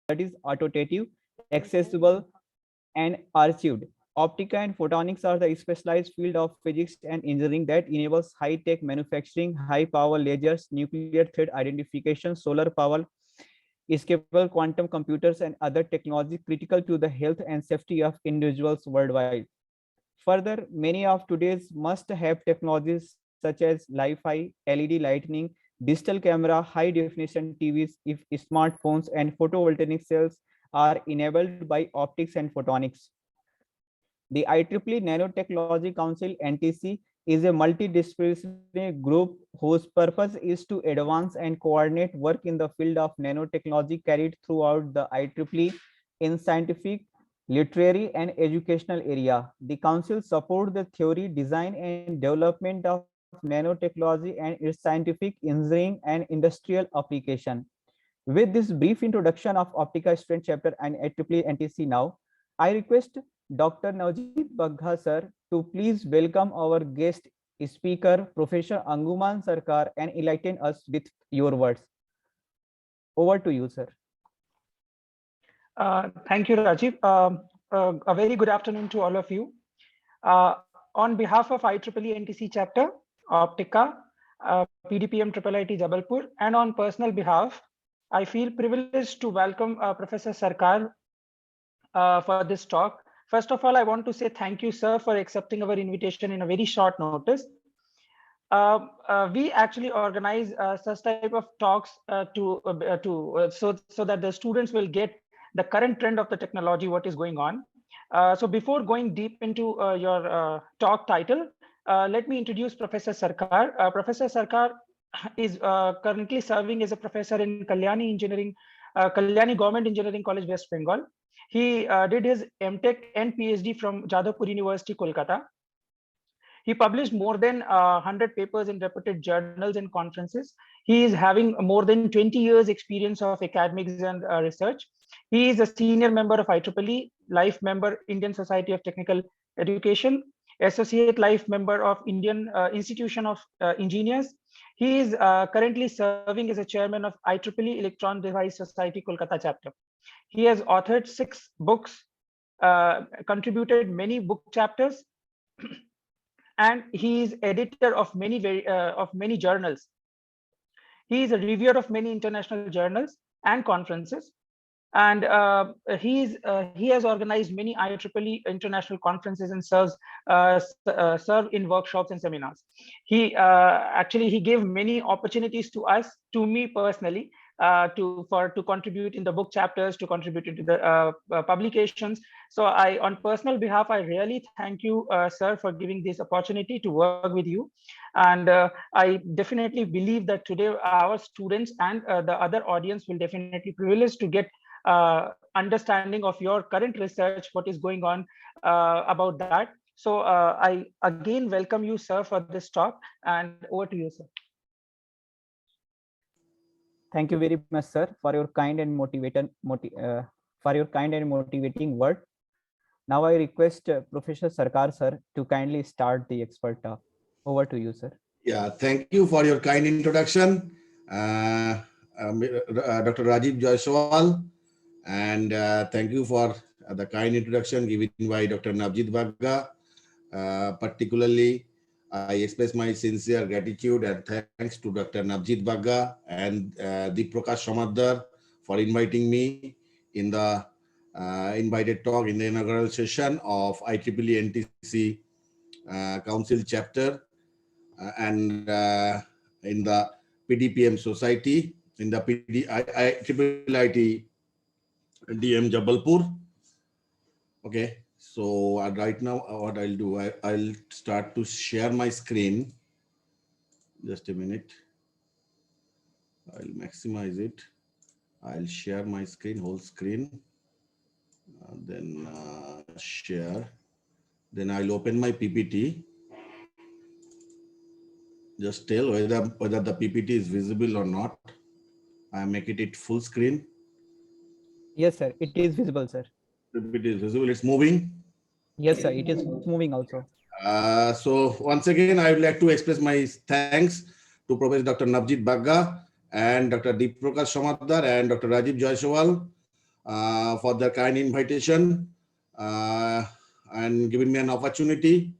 That is authoritative, accessible, and archived. Optica and photonics are the specialized field of physics and engineering that enables high-tech manufacturing, high-power lasers, nuclear threat identification, solar power, escapable quantum computers, and other technologies critical to the health and safety of individuals worldwide. Further, many of today's must-have technologies such as Wi-Fi, LED lighting, digital camera, high-definition TVs, if smartphones, and photovoltaic cells are enabled by optics and photonics. The IEEE Nanotechnology Council (NTC) is a multidisciplinary group whose purpose is to advance and coordinate work in the field of nanotechnology carried throughout the IEEE in scientific, literary, and educational area. The council supports the theory, design, and development of nanotechnology and its scientific, engineering, and industrial application. With this brief introduction of Optica Student Chapter and IEEE NTC now, I request Dr. Navjeet Bagha sir to please welcome our guest speaker, Professor Angsuman Sarkar, and enlighten us with your words. Over to you, sir. Thank you, Rajiv. A very good afternoon to all of you. On behalf of IEEE NTC chapter, Optica, PDPM IIIT Jabalpur, and on personal behalf, I feel privileged to welcome Professor Sarkar for this talk. First of all, I want to say thank you, sir, for accepting our invitation in a very short notice. We actually organize such type of talks so that the students will get the current trend of the technology, what is going on. So before going deep into your talk title, let me introduce Professor Sarkar. Professor Sarkar is currently serving as a professor in Kalyani Government Engineering College, West Bengal. He did his M.Tech and Ph.D. from Jadavpur University, Kolkata. He published more than 100 papers in reputed journals and conferences. He is having more than 20 years experience of academics and research. He is a senior member of IEEE, life member Indian Society of Technical Education, associate life member of Indian Institution of Engineers. He is currently serving as a chairman of IEEE Electron Device Society, Kolkata Chapter. He has authored 6 books, contributed many book chapters, and he is editor of many journals. He is a reviewer of many international journals and conferences, and he has organized many IEEE international conferences and serve in workshops and seminars. He gave many opportunities to us, to me personally, to contribute in the book chapters, to contribute into the publications. So on personal behalf, I really thank you, sir, for giving this opportunity to work with you. And I definitely believe that today our students and the other audience will definitely privileged to get understanding of your current research, what is going on about that. So I again welcome you, sir, for this talk, and over to you, sir. Thank you very much, sir, for your kind and motivating word. Now I request Professor Sarkar, sir, to kindly start the expert talk. Over to you, sir. Yeah, thank you for your kind introduction, Dr. Rajiv Jaiswal, and thank you for the kind introduction given by Dr. Navjeet Bagga. Particularly, I express my sincere gratitude and thanks to Dr. Navjeet Bagga and Deep Prakash Samadar for inviting me in the invited talk in the inaugural session of IEEE NTC Council Chapter and in the PDPM Society, in the IEEE DM Jabalpur. Okay, so right now what I'll do, I'll start to share my screen. Just a minute. I'll maximize it. I'll share my screen, whole screen. Then share. Then I'll open my PPT. Just tell whether the PPT is visible or not. I make it full screen. Yes, sir. It is visible, sir. PPT is visible. It's moving. Yes, sir. It is moving also. So once again, I would like to express my thanks to Professor Dr. Navjit Bagga and Dr. Deeprakash Samadar and Dr. Rajiv Jaiswal for their kind invitation and giving me an opportunity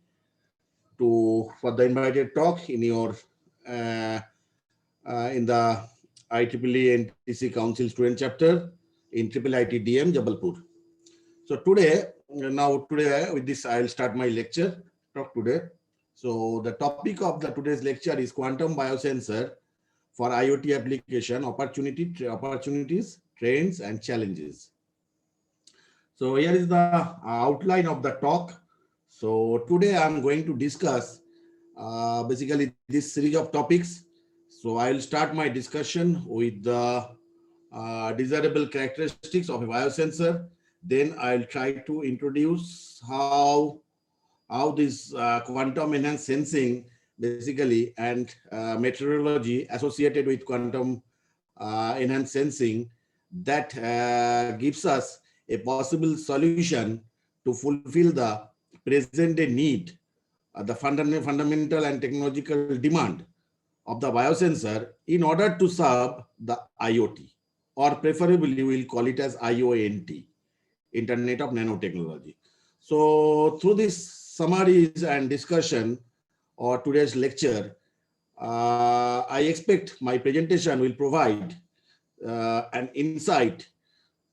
for the invited talk in your in the IEEE NTC Council Student Chapter in IIIT DM Jabalpur. So today with this, I'll start my lecture talk today. So the topic of today's lecture is quantum biosensor for IoT application, opportunities, trends, and challenges. So here is the outline of the talk. So today I'm going to discuss basically this series of topics. So I'll start my discussion with the desirable characteristics of a biosensor. Then I'll try to introduce how this quantum enhanced sensing basically and meteorology associated with quantum enhanced sensing that gives us a possible solution to fulfill the present day need, the fundamental and technological demand of the biosensor in order to serve the IoT, or preferably we'll call it as IONT, Internet of Nanotechnology. So through this summaries and discussion or today's lecture, I expect my presentation will provide an insight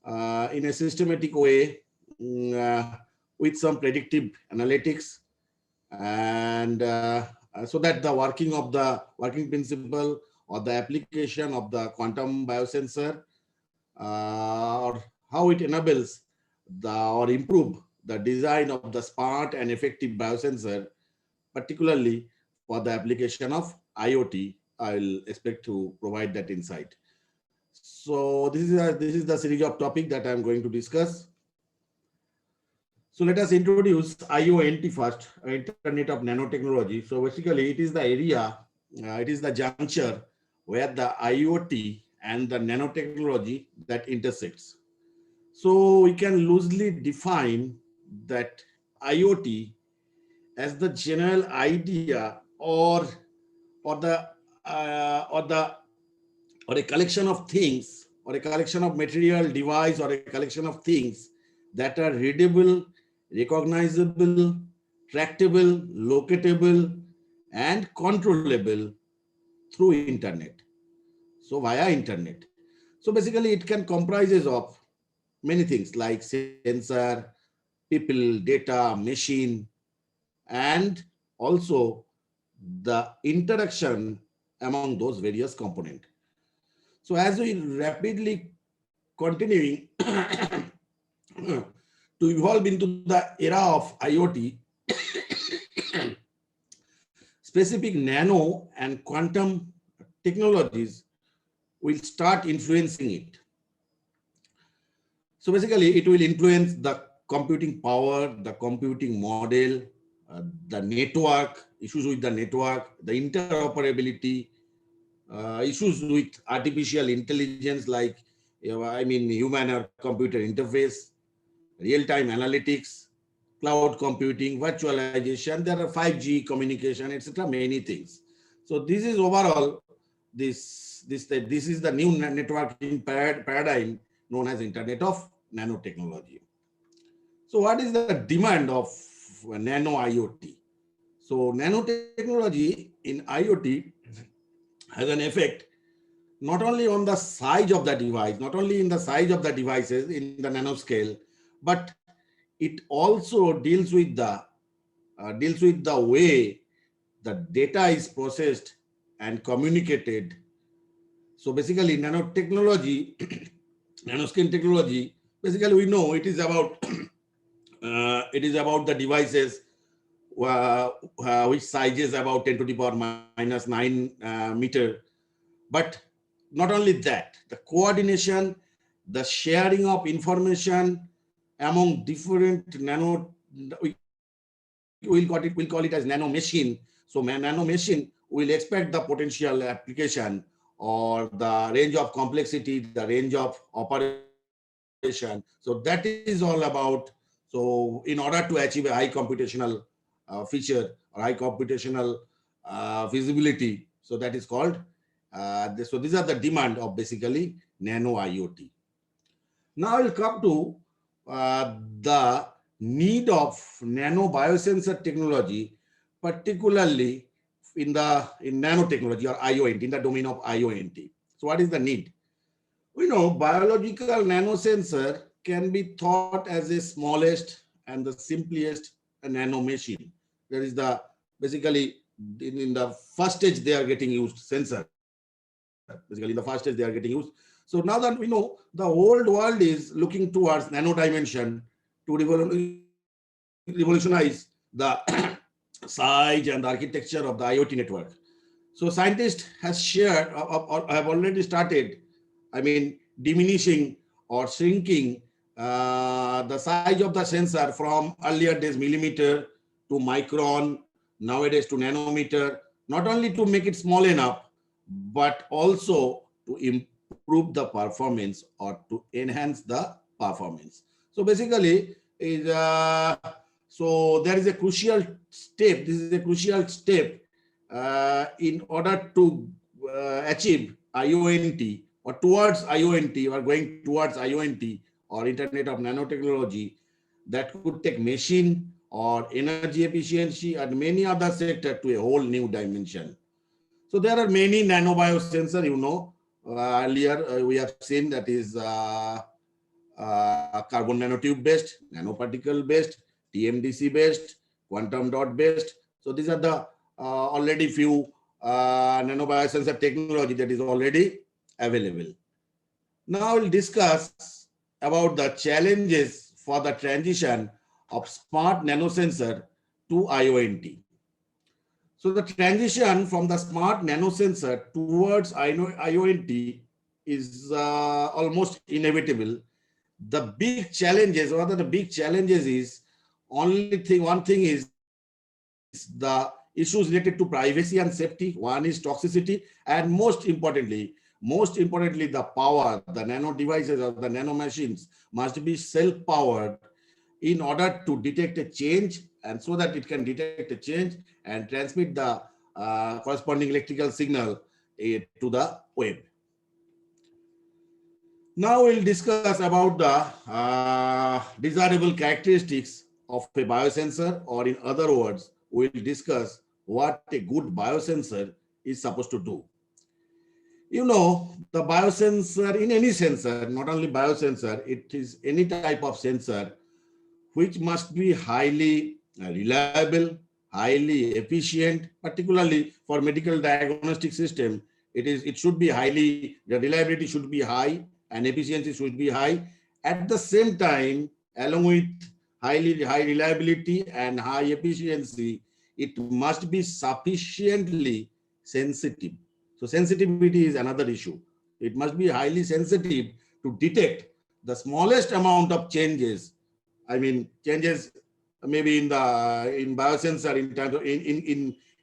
in a systematic way with some predictive analytics, and so that the working principle or the application of the quantum biosensor or how it enables or improve the design of the smart and effective biosensor, particularly for the application of IoT. I'll expect to provide that insight. So this is the series of topic that I'm going to discuss. So let us introduce IoNT first, Internet of Nanotechnology. So basically it is the area, it is the juncture where the IoT and the nanotechnology that intersects. So we can loosely define that IoT as the general idea or a collection of things, or a collection of material device, or a collection of things that are readable, recognizable, tractable, locatable, and controllable through internet. So via internet. So basically it can comprises of many things like sensor, people, data, machine, and also the interaction among those various components. So as we rapidly continuing to evolve into the era of IoT, specific nano and quantum technologies will start influencing it. So basically it will influence the computing power, the computing model, the network, issues with the network, the interoperability, issues with artificial intelligence like human or computer interface, real-time analytics, cloud computing, virtualization, there are 5G communication, etc., many things. So this is overall, this is the new networking paradigm known as Internet of Nanotechnology. So what is the demand of nano IoT? So nanotechnology in IoT has an effect not only on the size of the device, not only in the size of the devices in the nanoscale, but it also deals with the way the data is processed and communicated. So basically nanotechnology, nanoscale technology basically we know it is about the devices which size is about 10 to the power minus 9 meter. But not only that, the coordination, the sharing of information among different nano, we'll call it as nano machine. So nano machine will expect the potential application or the range of complexity, the range of operation. So that is all about. So in order to achieve a high computational feature or high computational feasibility, so that is called. So these are the demand of basically nano IoT. Now I'll come to the need of nano biosensor technology, particularly in nanotechnology or IoT, in the domain of IoT. So what is the need? We know biological nanosensor can be thought as the smallest and the simplest nano machine. There is the basically in the first stage they are getting used sensor. Basically in the first stage they are getting used. So now that we know the whole world is looking towards nano dimension to revolutionize the size and the architecture of the IoT network. So scientists has shared or have already started, I mean, diminishing or shrinking the size of the sensor from earlier days millimeter to micron, nowadays to nanometer, not only to make it small enough, but also to improve the performance or to enhance the performance. So basically, so there is a crucial step. This is a crucial step in order to achieve IoT or towards IoT or going towards IoT or Internet of Nanotechnology that could take machine or energy efficiency and many other sectors to a whole new dimension. So there are many nanobiosensors, you know, earlier we have seen that is carbon nanotube based, nanoparticle based, TMDC based, quantum dot based. So these are the already few nanobiosensor technology that is already available. Now we'll discuss about the challenges for the transition of smart nanosensor to IoT. So the transition from the smart nanosensor towards IoT is almost inevitable. The big challenges, one of the big challenges is one thing is the issues related to privacy and safety. One is toxicity, and most importantly, the power, the nano devices or the nano machines must be self-powered in order to detect a change, and so that it can detect a change and transmit the corresponding electrical signal to the web. Now we'll discuss about the desirable characteristics of a biosensor, or in other words, we'll discuss what a good biosensor is supposed to do. You know, the biosensor, in any sensor, not only biosensor, it is any type of sensor which must be highly reliable, highly efficient, particularly for medical diagnostic system. It should be highly, the reliability should be high and efficiency should be high. At the same time, along with high reliability and high efficiency, it must be sufficiently sensitive. So sensitivity is another issue. It must be highly sensitive to detect the smallest amount of changes. I mean, changes maybe in biosensor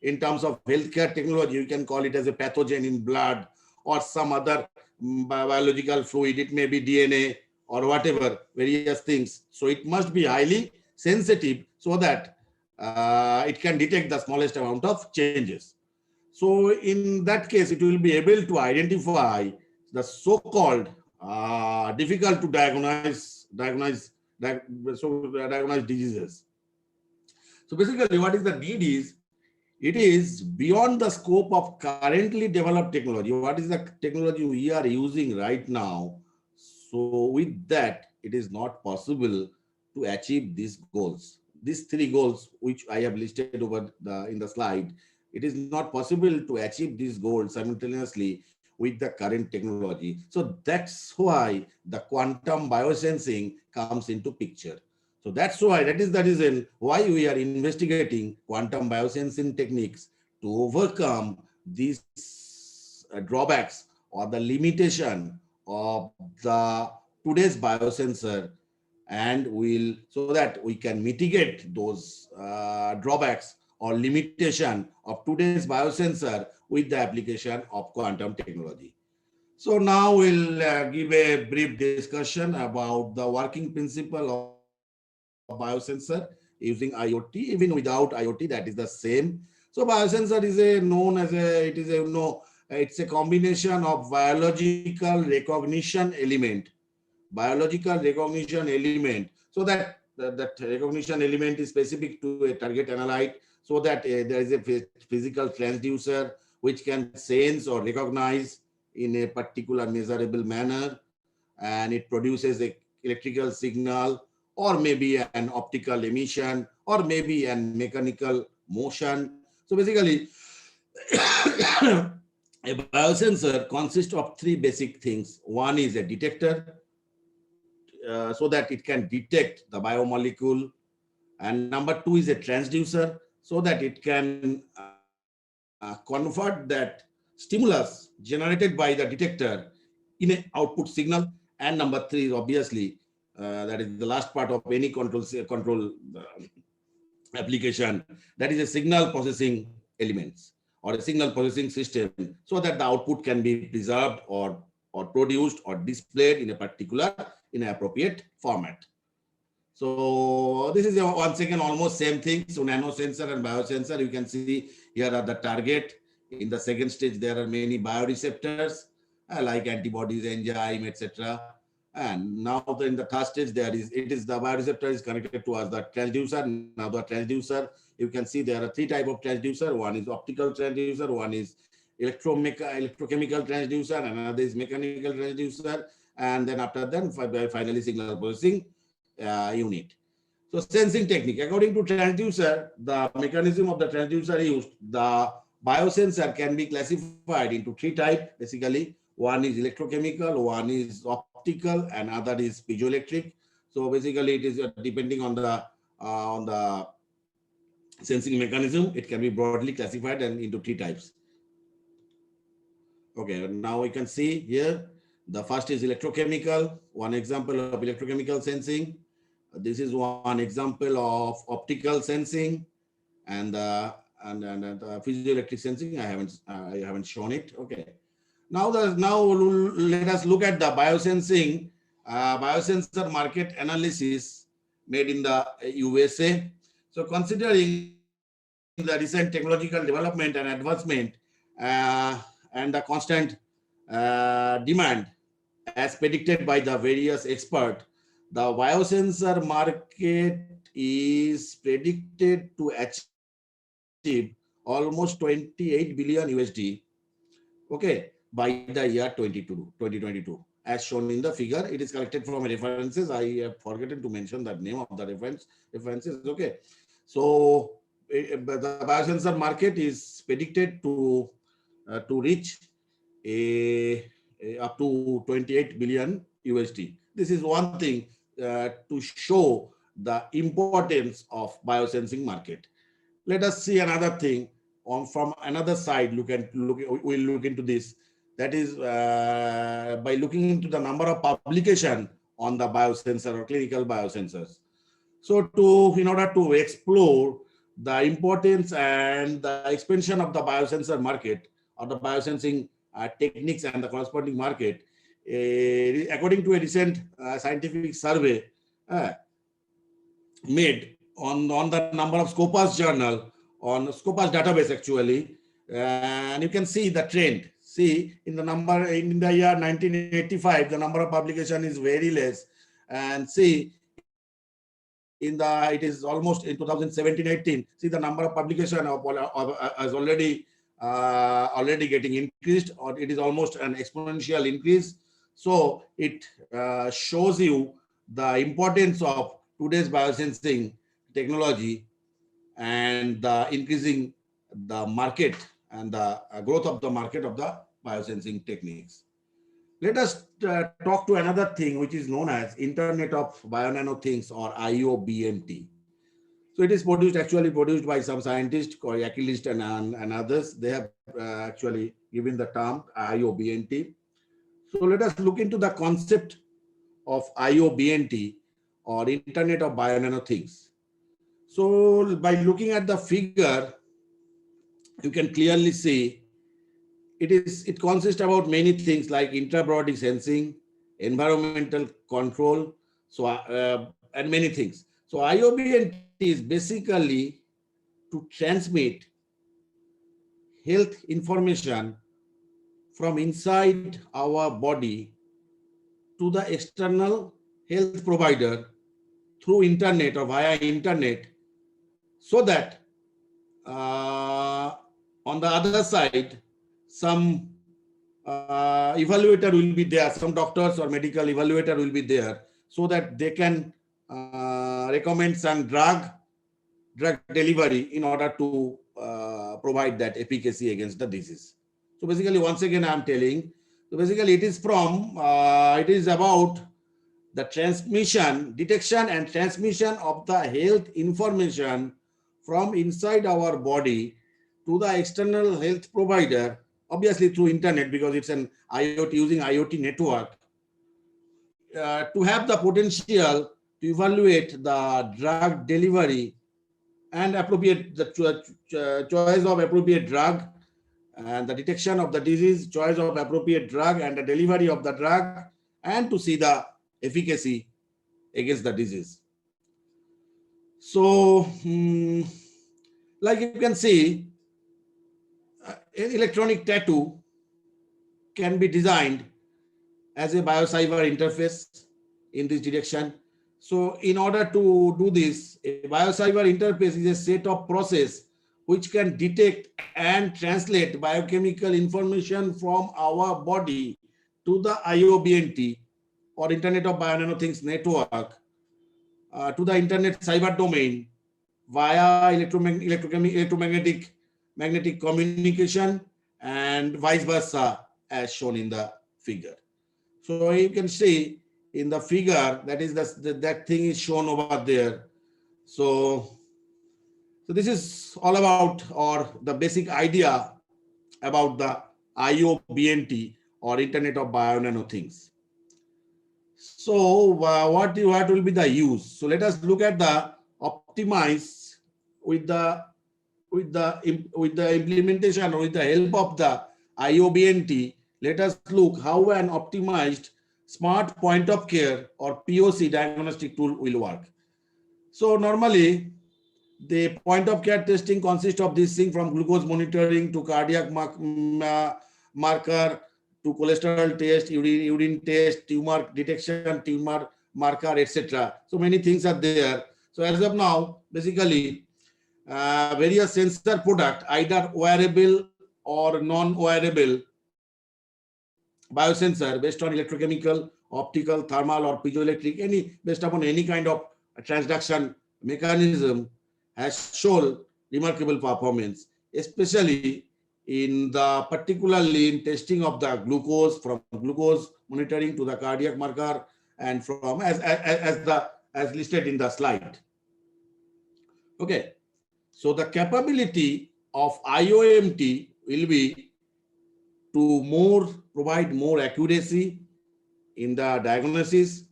in terms of healthcare technology, you can call it as a pathogen in blood or some other biological fluid. It may be DNA or whatever, various things. So it must be highly sensitive so that it can detect the smallest amount of changes. So in that case, it will be able to identify the so-called difficult to diagnose diseases. So basically, what is the need is, it is beyond the scope of currently developed technology. What is the technology we are using right now? So with that, it is not possible to achieve these goals. These three goals, which I have listed over in the slide, it is not possible to achieve these goals simultaneously with the current technology. So that's why the quantum biosensing comes into picture. So that's why, that is the reason why we are investigating quantum biosensing techniques to overcome these drawbacks or the limitation of the today's biosensor, and so that we can mitigate those drawbacks or limitation of today's biosensor with the application of quantum technology. So now we'll give a brief discussion about the working principle of biosensor using IoT. Even without IoT, that is the same. So biosensor is it's a combination of biological recognition element. Biological recognition element, so that that recognition element is specific to a target analyte, so that there is a physical transducer which can sense or recognize in a particular measurable manner, and it produces a electrical signal, or maybe an optical emission, or maybe an mechanical motion. So basically a biosensor consists of three basic things. One is a detector, so that it can detect the biomolecule, and number two is a transducer, so that it can convert that stimulus generated by the detector in an output signal, and number three is obviously that is the last part of any control application, that is a signal processing elements or a signal processing system, so that the output can be preserved or produced or displayed in a particular, in an appropriate format. So this is once again almost same thing. So nanosensor and biosensor, you can see here are the target. In the second stage, there are many bioreceptors like antibodies, enzyme, etc. And now in the third stage, it is the bioreceptor is connected to us, the transducer. Now the transducer, you can see there are three types of transducer. One is optical transducer, one is electrochemical transducer, and another is mechanical transducer, and then after that, finally signal processing unit. So sensing technique, according to transducer, the mechanism of the transducer used, the biosensor can be classified into three types. Basically, one is electrochemical, one is optical, and other is piezoelectric. So basically, it is depending on the sensing mechanism, it can be broadly classified and into three types. Okay, now we can see here, the first is electrochemical. One example of electrochemical sensing. This is one example of optical sensing, and piezoelectric sensing. I haven't shown it. Okay. Now let us look at the biosensing biosensor market analysis made in the USA. So considering the recent technological development and advancement and the constant demand as predicted by the various experts, the biosensor market is predicted to achieve almost 28 billion USD, okay, by the year 2022. As shown in the figure, it is collected from references. I have forgotten to mention the name of the references. Okay, so the biosensor market is predicted to reach up to 28 billion USD. This is one thing to show the importance of biosensing market. Let us see another thing from another side. We'll look into this. That is by looking into the number of publication on the biosensor or clinical biosensors. So in order to explore the importance and the expansion of the biosensor market or the biosensing techniques and the corresponding market, according to a recent scientific survey made on the number of Scopus journal, on Scopus database actually, and you can see the trend. See, in the year 1985, the number of publication is very less, and see, it is almost in 2017-18. See, the number of publication is already getting increased, or it is almost an exponential increase. So it shows you the importance of today's biosensing technology and the increasing the market and the growth of the market of the biosensing techniques. Let us talk to another thing which is known as Internet of Bionano Things, or IOBNT. So it is actually produced by some scientists called Yakilist and others. They have actually given the term IOBNT. So let us look into the concept of IOBNT, or Internet of Bionano Things. So by looking at the figure, you can clearly see it consists about many things like intra-body sensing, environmental control, and many things. So IOBNT is basically to transmit health information from inside our body to the external health provider through internet or via internet, so that on the other side, some evaluator will be there, some doctors or medical evaluator will be there, so that they can recommend some drug delivery in order to provide that efficacy against the disease. So basically, once again, I'm telling, so basically it is about the transmission, detection and transmission of the health information from inside our body to the external health provider, obviously through internet, because it's an IoT, using IoT network, to have the potential to evaluate the drug delivery and appropriate the choice of appropriate drug, and the detection of the disease, choice of appropriate drug, and the delivery of the drug, and to see the efficacy against the disease. So, like you can see, an electronic tattoo can be designed as a biocyber interface in this direction. So in order to do this, a biocyber interface is a set of process which can detect and translate biochemical information from our body to the IOBNT, or Internet of Bionano Things network, to the internet cyber domain via magnetic communication, and vice versa, as shown in the figure. So you can see in the figure, that is that thing is shown over there. So this is all about, or the basic idea about the IOBNT, or Internet of Bionano Things. So what will be the use? So let us look at the optimize with the implementation, or with the help of the IOBNT. Let us look how an optimized smart point of care, or POC, diagnostic tool will work. So normally the point of care testing consists of this thing, from glucose monitoring to cardiac marker to cholesterol test, urine test, tumor detection, tumor marker, etc. So many things are there. So as of now, basically various sensor product, either wearable or non-wearable biosensor, based on electrochemical, optical, thermal, or piezoelectric, based upon any kind of transduction mechanism, has shown remarkable performance, especially particularly in testing of the glucose, from glucose monitoring to the cardiac marker, and from as listed in the slide. Okay, so the capability of IOMT will be to provide more accuracy in the diagnosis,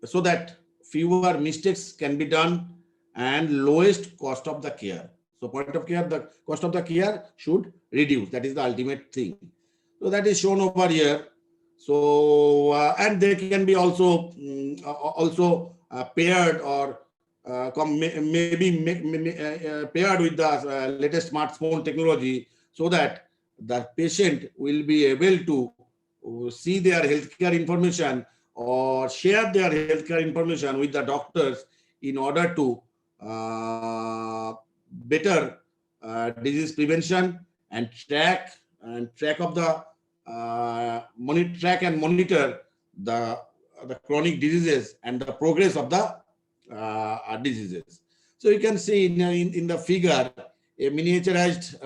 so that fewer mistakes can be done, and lowest cost of the care. So point of care, the cost of the care should reduce. That is the ultimate thing. So that is shown over here. So and they can be also paired, or maybe paired with the latest smartphone technology, so that the patient will be able to see their healthcare information, or share their healthcare information with the doctors, in order to better disease prevention, and track and monitor the chronic diseases and the progress of the diseases. So you can see in the figure a miniaturized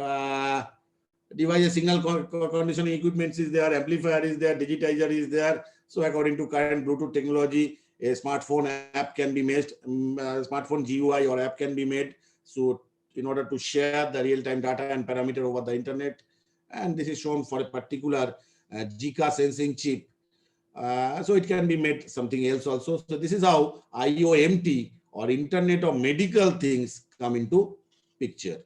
device, signal conditioning equipment is there, amplifier is there, digitizer is there. So according to current Bluetooth technology, a smartphone app can be made, smartphone GUI or app can be made. So in order to share the real-time data and parameter over the internet. And this is shown for a particular GCA sensing chip. So it can be made something else also. So this is how IOMT or Internet of Medical Things come into picture.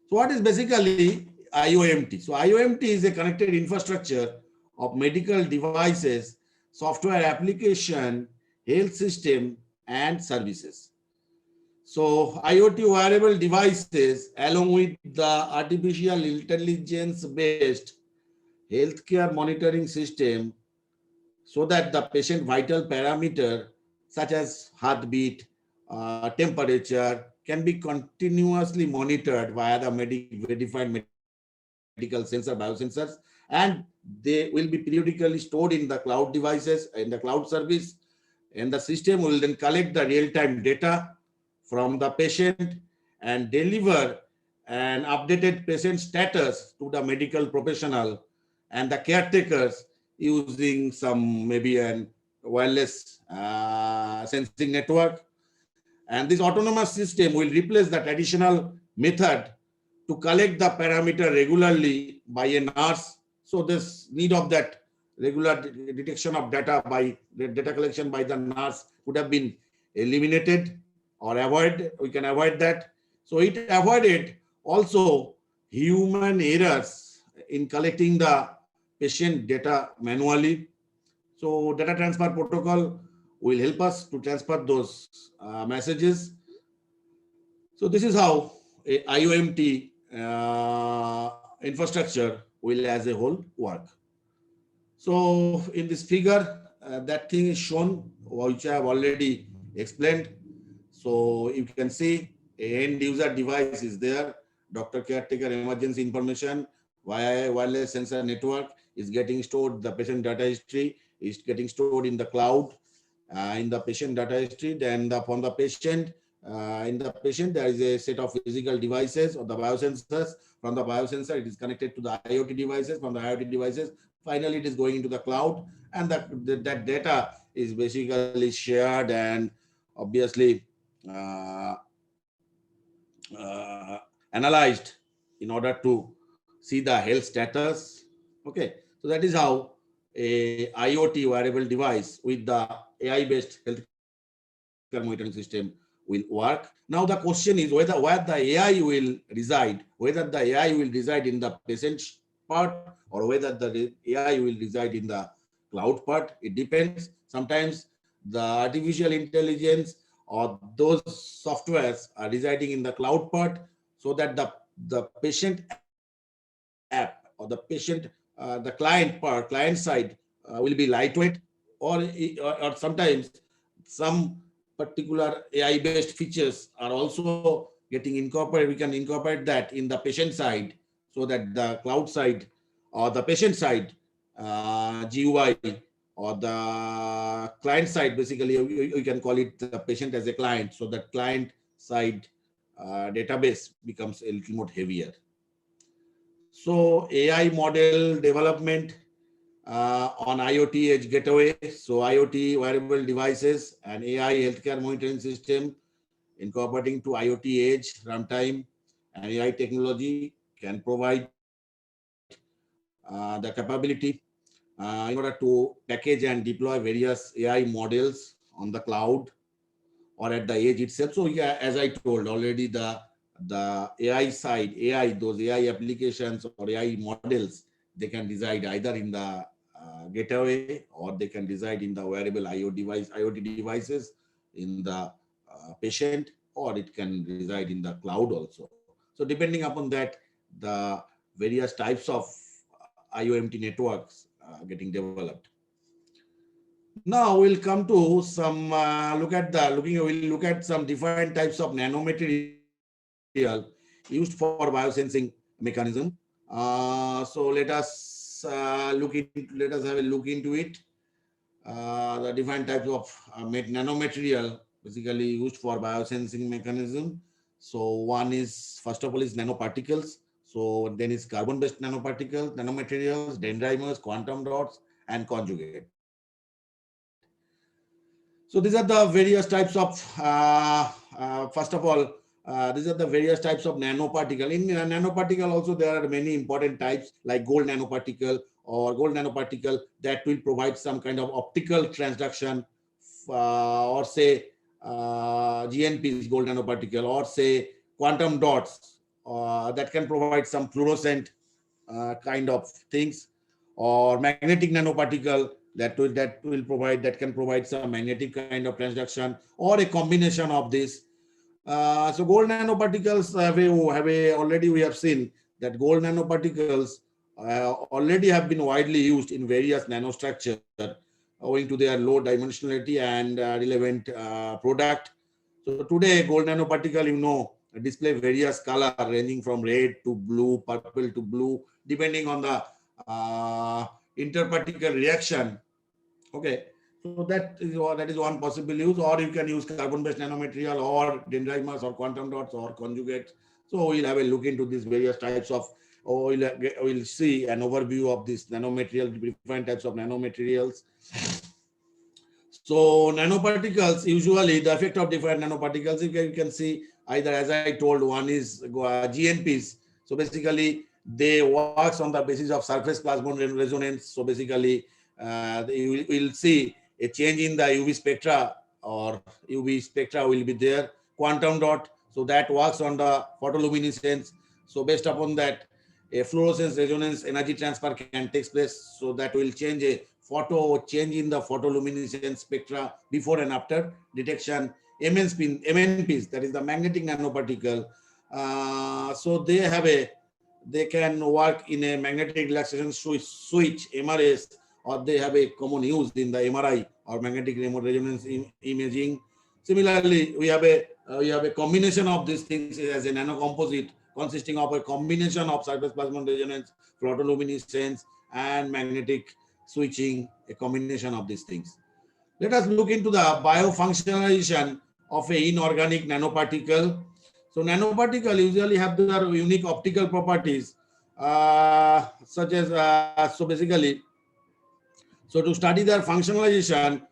So what is basically IOMT? So IOMT is a connected infrastructure of medical devices, software application, health system, and services. So IoT wearable devices along with the artificial intelligence based healthcare monitoring system, so that the patient vital parameter such as heartbeat, temperature can be continuously monitored via the verified medical sensor, biosensors, and they will be periodically stored in the cloud devices, in the cloud service, and the system will then collect the real-time data from the patient and deliver an updated patient status to the medical professional and the caretakers using some maybe an wireless sensing network. And this autonomous system will replace the traditional method to collect the parameter regularly by a nurse. So this need of that regular detection of data by the data collection by the nurse would have been eliminated or avoid. We can avoid that. So it avoided also human errors in collecting the patient data manually. So data transfer protocol will help us to transfer those messages. So this is how a IOMT infrastructure will as a whole work. So in this figure, that thing is shown, which I have already explained. So you can see a end user device is there. Doctor caretaker emergency information via a wireless sensor network is getting stored. The patient data history is getting stored in the cloud, in the patient data history. Then from the patient, in the patient, there is a set of physical devices or the biosensors. From the biosensor, it is connected to the IoT devices. From the IoT devices, finally, it is going into the cloud, and that data is basically shared and obviously analyzed in order to see the health status. Okay, so that is how a IoT wearable device with the AI-based healthcare monitoring system will work. Now the question is where the AI will reside, whether the AI will reside in the patient part or whether the AI will reside in the cloud part. It depends. Sometimes the artificial intelligence or those softwares are residing in the cloud part, so that the patient app or the patient the client side will be lightweight, or sometimes some particular AI based features are also getting incorporated. We can incorporate that in the patient side, so that the cloud side or the patient side GUI or the client side, basically you can call it the patient as a client, so that client side database becomes a little more heavier. So AI model development on IoT edge gateway. So IoT wearable devices and AI healthcare monitoring system incorporating to IoT edge runtime and AI technology can provide the capability in order to package and deploy various AI models on the cloud or at the edge itself. So yeah, as I told already, the AI side, those AI applications or AI models, they can reside either in the gateway or they can reside in the wearable IoT devices in the patient, or it can reside in the cloud also. So depending upon that, the various types of IOMT networks getting developed. Now we'll come to some we'll look at some different types of nanomaterial used for biosensing mechanism. So let us have a look into it. The different types of nanomaterial basically used for biosensing mechanism. So one is, first of all, is nanoparticles. So then is carbon-based nanoparticles, nanomaterials, dendrimers, quantum dots, and conjugate. So these are the various types of, first of all, these are the various types of nanoparticle. In nanoparticle also there are many important types like gold nanoparticle that will provide some kind of optical transduction, or say GNPs, gold nanoparticle, or say quantum dots that can provide some fluorescent kind of things, or magnetic nanoparticle that can provide some magnetic kind of transduction, or a combination of this. So gold nanoparticles already we have seen that gold nanoparticles already have been widely used in various nanostructure owing to their low dimensionality and relevant product. So today gold nanoparticle, display various color ranging from red to blue, purple to blue, depending on the interparticle reaction. Okay, so that is one possible use, or you can use carbon-based nanomaterial, or dendrimers, or quantum dots, or conjugates. So we'll have a look into these various types of, or we'll see an overview of these nanomaterials, different types of nanomaterials. So nanoparticles, usually the effect of different nanoparticles, you can see either, as I told, one is GNPs. So basically they works on the basis of surface plasmon resonance. So basically you will see a change in the UV spectra, or UV spectra will be there. Quantum dot, so that works on the photoluminescence. So based upon that, a fluorescence resonance energy transfer can take place. So that will change change in the photoluminescence spectra before and after detection. MNPs, that is the magnetic nanoparticle. So they can work in a magnetic relaxation switch, MRS, or they have a common use in the MRI, or magnetic remote resonance imaging. Similarly, we have a combination of these things as a nanocomposite, consisting of a combination of surface plasmon resonance, photoluminescence, and magnetic switching, a combination of these things. Let us look into the biofunctionalization of a inorganic nanoparticle. So nanoparticle usually have their unique optical properties, such as, so basically, so to study their functionalization,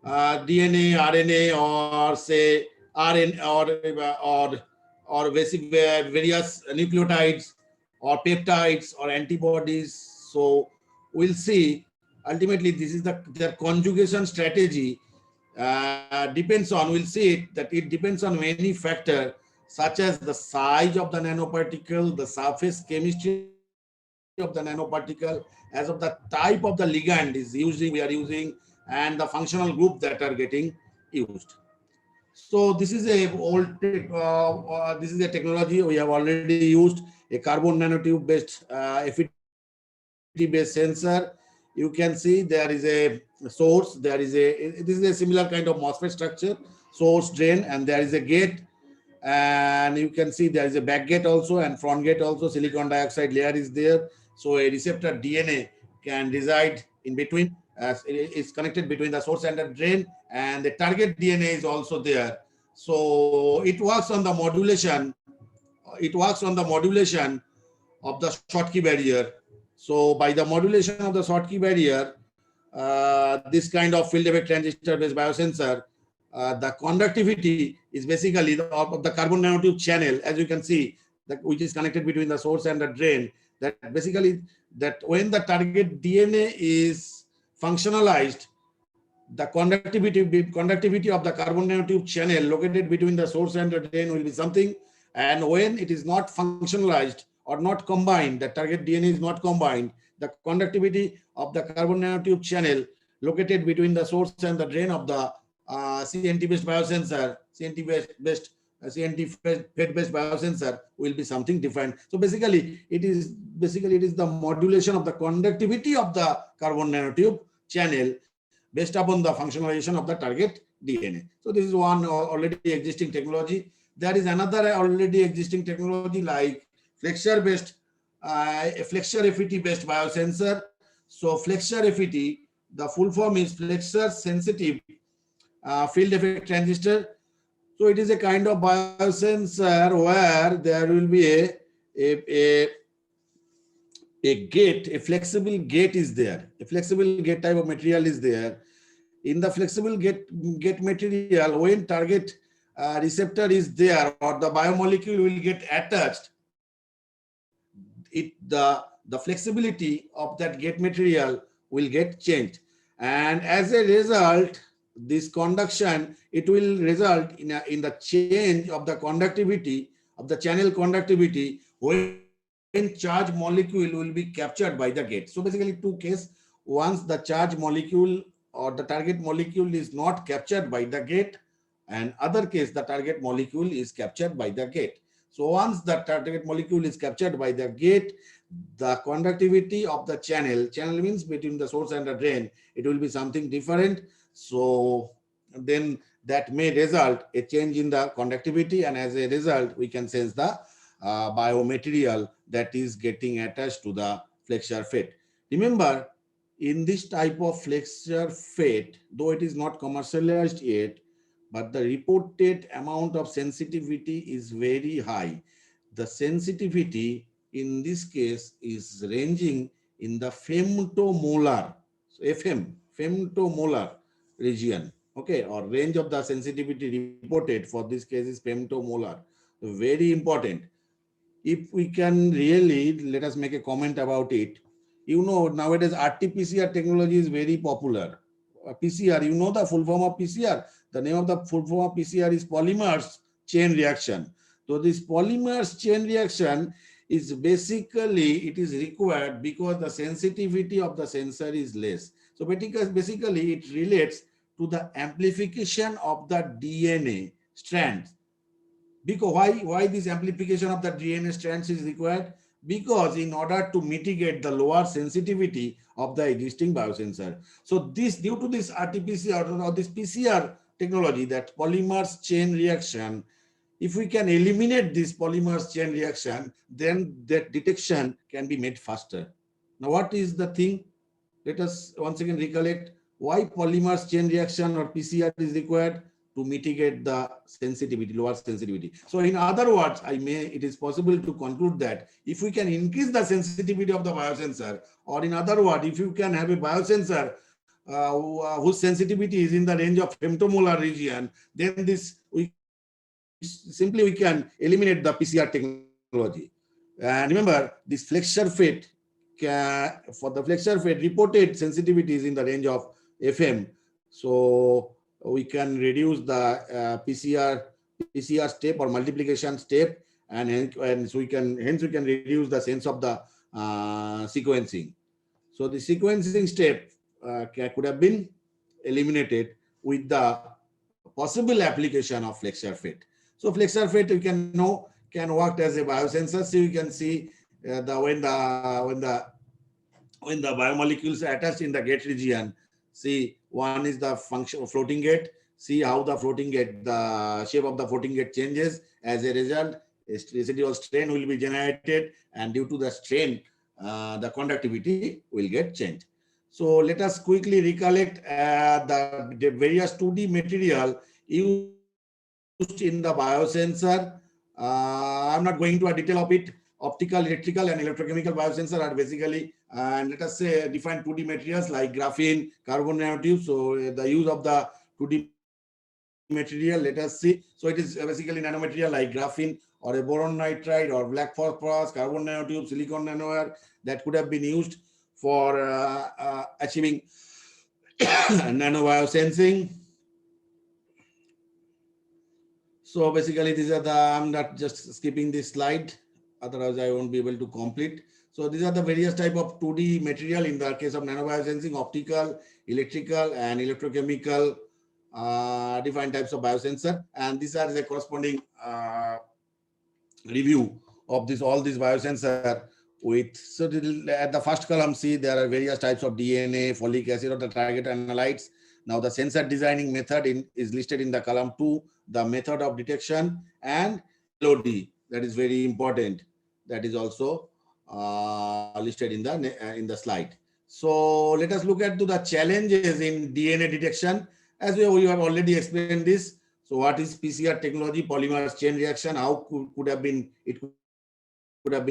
DNA, RNA, or say RNA, or basic various nucleotides, or peptides, or antibodies. So we'll see ultimately this is their conjugation strategy depends on, we'll see it, that it depends on many factors, such as the size of the nanoparticle, the surface chemistry of the nanoparticle, as of the type of the ligand we are using, and the functional group that are getting used. So this is this is a technology we have already used, a carbon nanotube based FET based sensor. You can see there is a source, this is a similar kind of MOSFET structure, source, drain, and there is a gate, and you can see there is a back gate also and front gate also. Silicon dioxide layer is there, so a receptor DNA can reside in between, as it is connected between the source and the drain, and the target DNA is also there. So it works on the modulation of the Schottky barrier. So by the modulation of the Schottky barrier, this kind of field effect transistor based biosensor, the conductivity is basically of the carbon nanotube channel, as you can see, that which is connected between the source and the drain. That basically, that when the target DNA is functionalized, the conductivity of the carbon nanotube channel located between the source and the drain will be something, and when it is not functionalized or not combined, the target DNA is not combined, the conductivity of the carbon nanotube channel located between the source and the drain of the CNT based biosensor, CNT FET based biosensor will be something different. So basically it is the modulation of the conductivity of the carbon nanotube channel based upon the functionalization of the target DNA. So this is one already existing technology. There is another already existing technology like flexure FET based biosensor. So flexure FET, the full form is flexure sensitive field effect transistor. So it is a kind of biosensor where there will be a gate, a flexible gate is there. A flexible gate type of material is there. In the flexible gate material, when target receptor is there or the biomolecule will get attached, the flexibility of that gate material will get changed. And as a result, this conduction, it will result in the change of the conductivity of the channel conductivity when charge molecule will be captured by the gate. So basically two cases. Once the charge molecule or the target molecule is not captured by the gate, and other case the target molecule is captured by the gate. So once the target molecule is captured by the gate, the conductivity of the channel means between the source and the drain, it will be something different. So then that may result a change in the conductivity, and as a result, we can sense the biomaterial that is getting attached to the flexure FET. Remember, in this type of flexure FET, though it is not commercialized yet, but the reported amount of sensitivity is very high. The sensitivity in this case is ranging in the femtomolar, so femtomolar region, okay, or range of the sensitivity reported for this case is femtomolar. Very important. If we can really, let us make a comment about it. You know, nowadays RT-PCR technology is very popular. PCR, you know the full form of PCR. The name of the full form of PCR is polymers chain reaction. So this polymers chain reaction is basically, it is required because the sensitivity of the sensor is less. So basically it relates to the amplification of the DNA strands. Because why this amplification of the DNA strands is required? Because in order to mitigate the lower sensitivity of the existing biosensor. So this, due to this RT-PCR or this PCR technology, that polymers chain reaction, if we can eliminate this polymers chain reaction, then that detection can be made faster. Now, what is the thing? Let us once again recollect why polymers chain reaction or PCR is required to mitigate the sensitivity, lower sensitivity. So in other words, it is possible to conclude that if we can increase the sensitivity of the biosensor, or in other words, if you can have a biosensor whose sensitivity is in the range of femtomolar region, then we can eliminate the PCR technology. And remember, this flexure FET, for the flexure FET, reported sensitivity is in the range of FM. So we can reduce the PCR step or multiplication step, and so we can reduce the sense of the sequencing. So the sequencing step could have been eliminated with the possible application of flexure FET. So flexure FET, you can know, can work as a biosensor. So you can see when the biomolecules are attached in the gate region. See, one is the function of floating gate. See how the floating gate, the shape of the floating gate changes. As a result, a residual strain will be generated, and due to the strain, the conductivity will get changed. So let us quickly recollect the various 2D material used in the biosensor. I'm not going into a detail of it. Optical, electrical, and electrochemical biosensor are basically, and let us say, defined 2D materials like graphene, carbon nanotubes. So the use of the 2D material, let us see. So it is basically nanomaterial like graphene or a boron nitride or black phosphorus, carbon nanotube, silicon nanowire that could have been used for achieving nano biosensing. So basically, these are the, I'm not just skipping this slide, otherwise I won't be able to complete. So these are the various type of 2D material in the case of nanobiosensing: optical, electrical, and electrochemical different types of biosensor. And these are the corresponding review of all these biosensor with, so at the first column, see there are various types of DNA, folic acid, or the target analytes. Now the sensor designing method is listed in the column 2, the method of detection, and LOD, that is very important. That is also listed in the slide. So let us look at the challenges in DNA detection. As we have already explained this. So what is PCR technology, polymers chain reaction? How could have been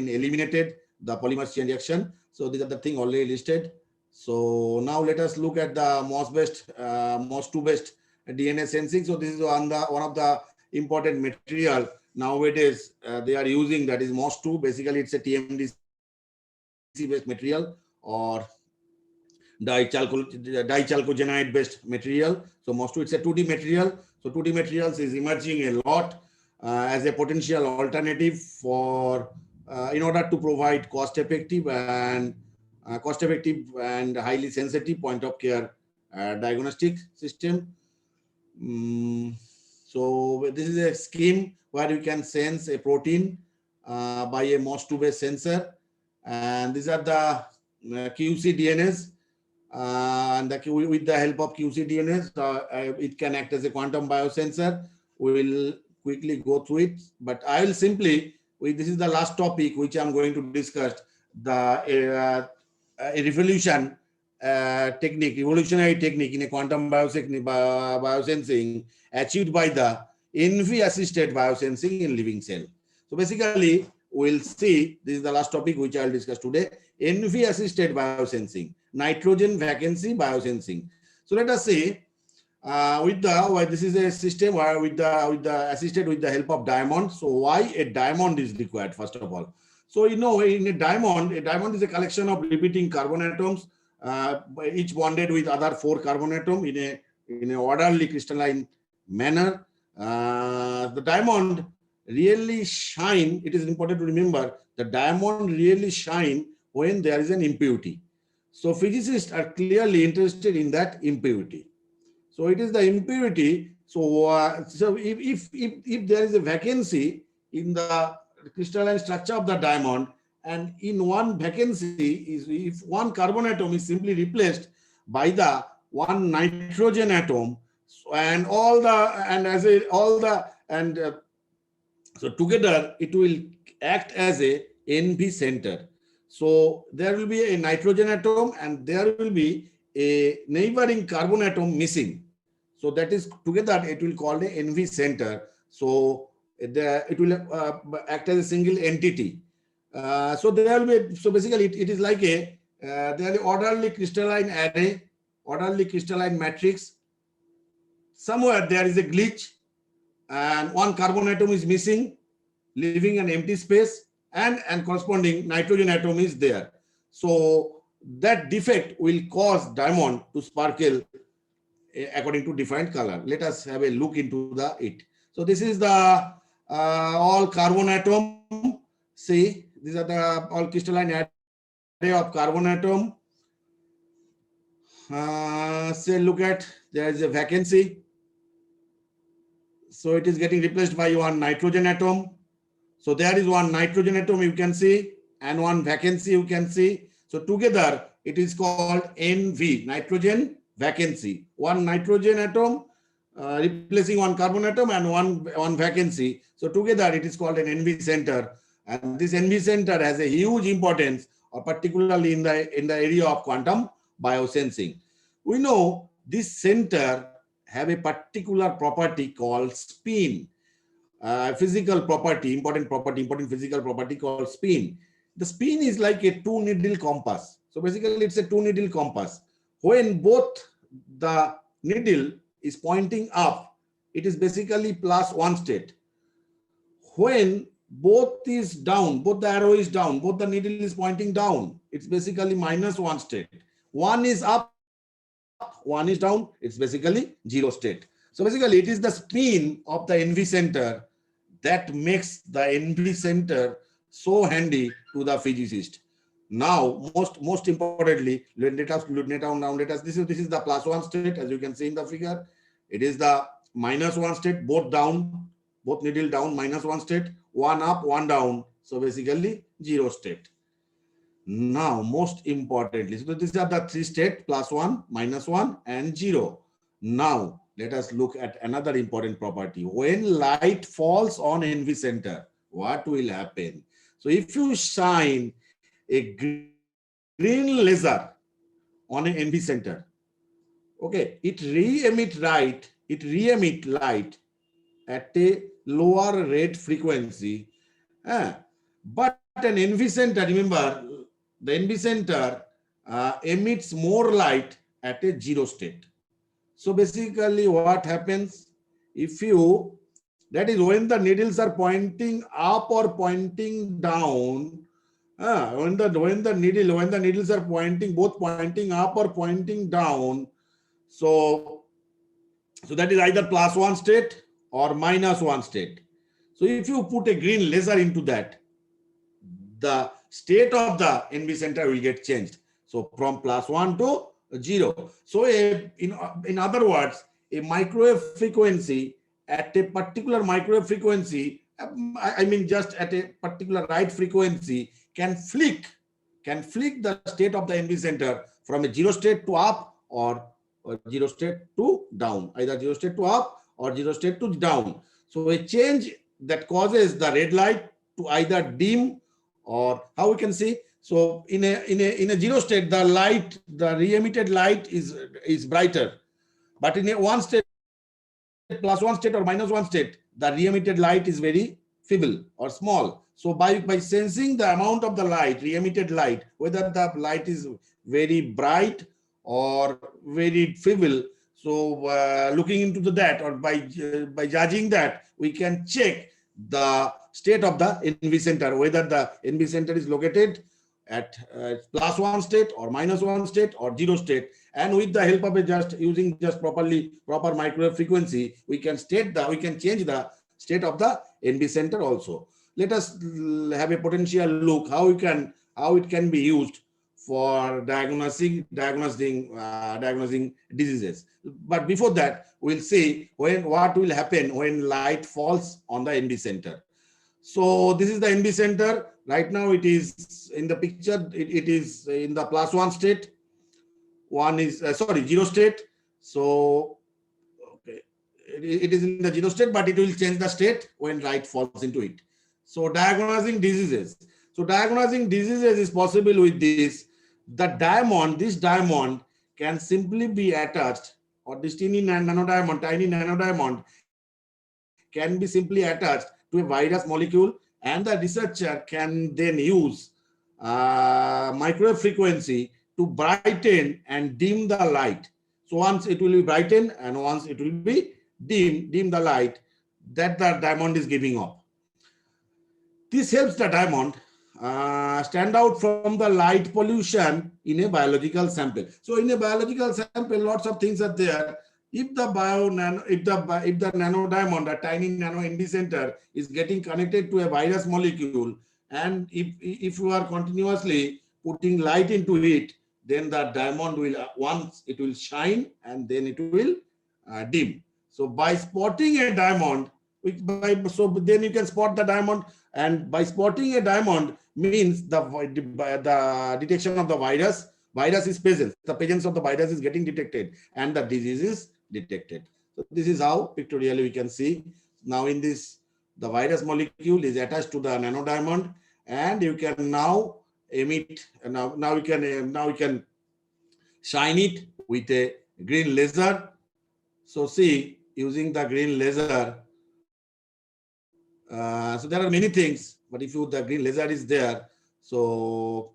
eliminated? the polymer chain reaction. So these are the thing already listed. So now let us look at the MOS2 based DNA sensing. So this is one of the important material nowadays they are using, that is MOS2. Basically, it's a TMDC based material or dichalcogenide based material. So MOS2, it's a 2D material. So 2D materials is emerging a lot as a potential alternative for in order to provide cost-effective and highly sensitive point of care diagnostic system. So this is a scheme where you can sense a protein by a MOS2 based sensor, and these are the QC DNAs. And with the help of QC DNAs, it can act as a quantum biosensor. We will quickly go through it, but I will simply, this is the last topic which I'm going to discuss, the evolutionary technique in a quantum biosensing achieved by the NV-assisted biosensing in living cell. So basically, we'll see, this is the last topic which I'll discuss today, NV-assisted biosensing, nitrogen vacancy biosensing. So let us see, this is a system where with the assisted with the help of diamond. So why a diamond is required, first of all? So in a diamond is a collection of repeating carbon atoms, each bonded with other 4 carbon atoms in an orderly crystalline manner. The diamond really shine. It is important to remember the diamond really shine when there is an impurity. So physicists are clearly interested in that impurity. So it is the impurity. So if there is a vacancy in the crystalline structure of the diamond, and in one vacancy is if one carbon atom is simply replaced by the one nitrogen atom, and so together it will act as a NV center. So there will be a nitrogen atom and there will be a neighboring carbon atom missing. So that is together it will call a NV center. So it will act as a single entity. So there will be, so basically it is like a there is orderly crystalline array, orderly crystalline matrix. Somewhere there is a glitch and one carbon atom is missing, leaving an empty space, and corresponding nitrogen atom is there. So that defect will cause diamond to sparkle according to defined color. Let us have a look into it. So this is the all carbon atom. See, these are the all crystalline array of carbon atom. Say, look at, there is a vacancy. So it is getting replaced by one nitrogen atom. So there is one nitrogen atom you can see and one vacancy you can see. So together it is called NV, nitrogen vacancy. One nitrogen atom replacing one carbon atom and one vacancy. So together it is called an NV center. And this NV center has a huge importance, or particularly in the area of quantum biosensing. We know this center have a particular property called spin. Physical property, important physical property called spin. The spin is like a 2-needle compass. So basically it's a 2-needle compass. When both the needle is pointing up, it is basically +1 state. When both is down, both the arrow is down, both the needle is pointing down, it's basically -1 state. One is up, one is down, it's basically 0 state. So basically it is the spin of the NV center that makes the NV center so handy to the physicist. Now, most importantly, this is the +1 state, as you can see in the figure. It is the -1 state, both down, both needle down, -1 state, one up, one down. So basically 0 state. Now, most importantly, so these are the 3 states, +1, -1, and 0. Now, let us look at another important property. When light falls on NV center, what will happen? So if you shine a green laser on an NV center, okay, it re-emit light at a lower rate frequency, but an NV center, remember, the NV center emits more light at a zero state. So basically what happens, if you, that is when the needles are pointing up or pointing down, when the needles are pointing, both pointing up or pointing down, so that is either +1 state or -1 state. So if you put a green laser into that, the state of the NV center will get changed. So from +1 to 0. So in other words, a microwave frequency at a particular microwave frequency, I mean just at a particular right frequency, can flick the state of the NV center from a 0 state to up or 0 state to down, either 0 state to up or 0 state to down. So a change that causes the red light to either dim, or how we can see. So in a 0 state, the light, the re-emitted light is brighter, but in a 1 state, +1 state or -1 state, the re-emitted light is very feeble or small. So by sensing the amount of the light, re-emitted light, whether the light is very bright or very feeble, so looking into that, or by judging that, we can check the state of the NV center, whether the NV center is located at +1 state or -1 state or 0 state. And with the help of using proper microwave frequency, we can change the state of the NV center also. Let us have a potential look how it can be used for diagnosing diseases. But before that, we'll see what will happen when light falls on the NV center. So this is the NV center. Right now it is in the picture, it is in the +1 state. One is 0 state. So okay, it is in the 0 state, but it will change the state when light falls into it. So diagnosing diseases. So diagnosing diseases is possible with this. This diamond can simply be attached, or this tiny nanodiamond can be simply attached to a virus molecule, and the researcher can then use microwave frequency to brighten and dim the light. So once it will be brightened and once it will be dim the light that the diamond is giving off. This helps the diamond stand out from the light pollution in a biological sample. So in a biological sample, lots of things are there. If the nanodiamond, a tiny nano NV center, is getting connected to a virus molecule, and if you are continuously putting light into it, then the diamond will once it will shine and then it will dim. So by spotting a diamond, then you can spot the diamond, and by spotting a diamond means the detection of the virus. Virus is present. The presence of the virus is getting detected, and the disease is detected. So this is how pictorially we can see. Now in this, the virus molecule is attached to the nanodiamond, and you can now emit. Now we can shine it with a green laser. So see, using the green laser. So there are many things, but if the green laser is there, so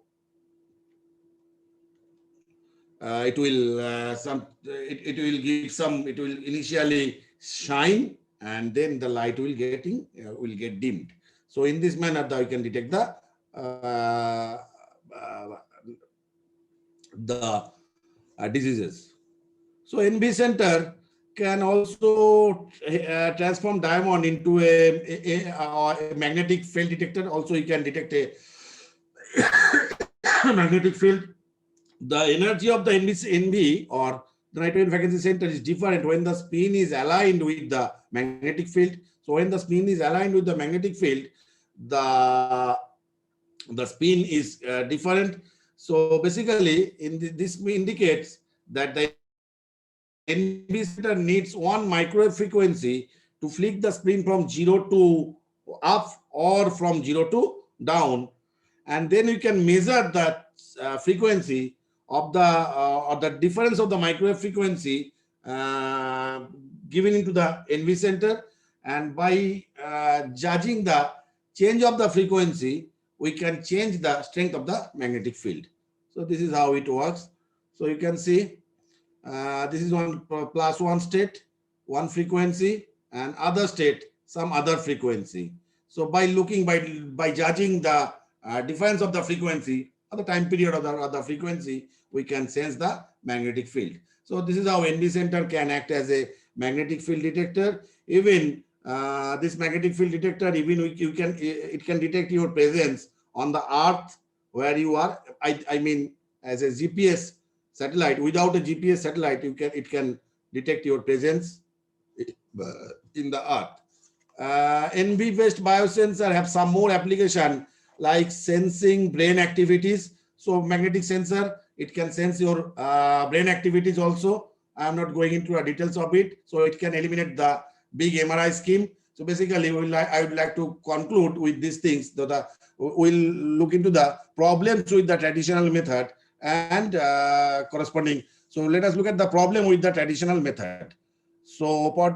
it will initially shine, and then the light will get dimmed. So in this manner, you can detect the diseases. So NV center can also transform diamond into a magnetic field detector. Also, you can detect a magnetic field. The energy of the NV or the nitrogen vacancy center is different when the spin is aligned with the magnetic field. So when the spin is aligned with the magnetic field, the spin is different. So basically, this indicates that the NV center needs one microwave frequency to flick the spin from 0 to up or from 0 to down, and then you can measure the frequency of the difference of the microwave frequency given into the NV center, and by judging the change of the frequency, we can change the strength of the magnetic field. So this is how it works. So you can see this is one plus one state, one frequency, and other state, some other frequency. So by looking, by judging the difference of the frequency or the time period of the frequency, we can sense the magnetic field. So this is how NV center can act as a magnetic field detector. Even this magnetic field detector, even it can detect your presence on the earth where you are. I mean, as a GPS satellite, without a GPS satellite, it can detect your presence in the earth. NV based biosensor have some more application like sensing brain activities. So magnetic sensor, it can sense your brain activities also. I am not going into the details of it. So it can eliminate the big MRI scheme. So basically, I would like to conclude with these things. We'll look into the problems with the traditional method and corresponding. So let us look at the problem with the traditional method. So for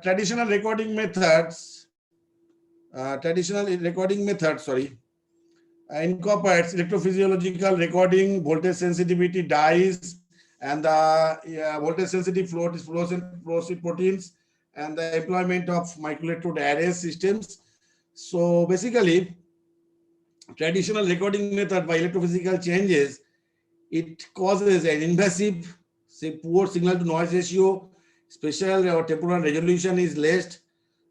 traditional recording methods, incorporates electrophysiological recording, voltage sensitivity dyes, and the voltage sensitive fluorescent proteins, and the employment of microelectrode array systems. So basically, traditional recording method by electrophysical changes, it causes an invasive, say, poor signal to noise ratio, spatial or temporal resolution is less.